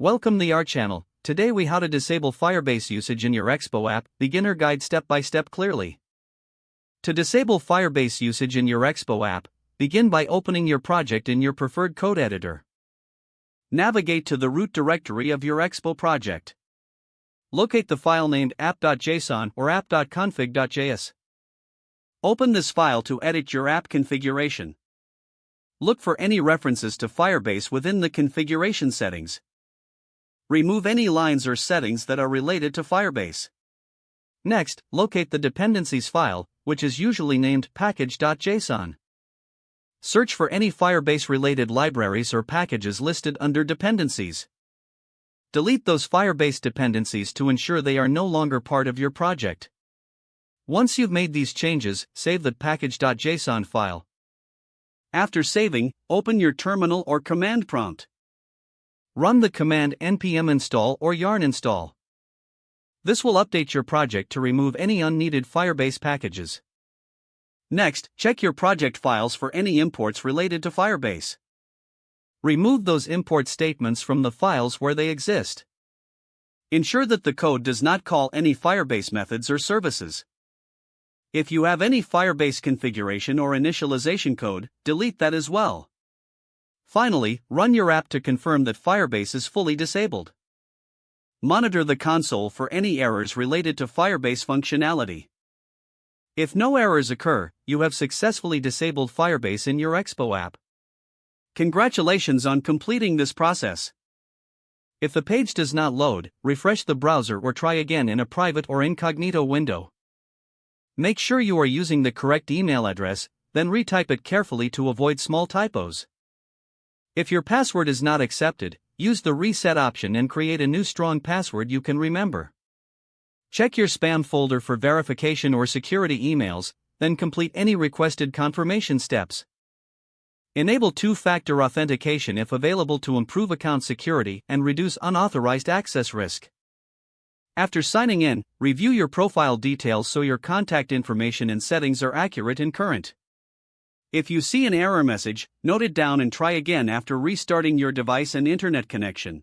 Welcome to our channel. Today we how to disable Firebase usage in your Expo app, beginner guide step by step clearly. To disable Firebase usage in your Expo app, begin by opening your project in your preferred code editor. Navigate to the root directory of your Expo project. Locate the file named app.json or app.config.js. Open this file to edit your app configuration. Look for any references to Firebase within the configuration settings. Remove any lines or settings that are related to Firebase. Next, locate the dependencies file, which is usually named package.json. Search for any Firebase-related libraries or packages listed under dependencies. Delete those Firebase dependencies to ensure they are no longer part of your project. Once you've made these changes, save the package.json file. After saving, open your terminal or command prompt. Run the command npm install or yarn install. This will update your project to remove any unneeded Firebase packages. Next, check your project files for any imports related to Firebase. Remove those import statements from the files where they exist. Ensure that the code does not call any Firebase methods or services. If you have any Firebase configuration or initialization code, delete that as well. Finally, run your app to confirm that Firebase is fully disabled. Monitor the console for any errors related to Firebase functionality. If no errors occur, you have successfully disabled Firebase in your Expo app. Congratulations on completing this process. If the page does not load, refresh the browser or try again in a private or incognito window. Make sure you are using the correct email address, then retype it carefully to avoid small typos. If your password is not accepted, use the reset option and create a new strong password you can remember. Check your spam folder for verification or security emails, then complete any requested confirmation steps. Enable two-factor authentication if available to improve account security and reduce unauthorized access risk. After signing in, review your profile details so your contact information and settings are accurate and current. If you see an error message, note it down and try again after restarting your device and internet connection.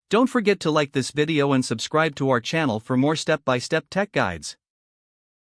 Don't forget to like this video and subscribe to our channel for more step-by-step tech guides.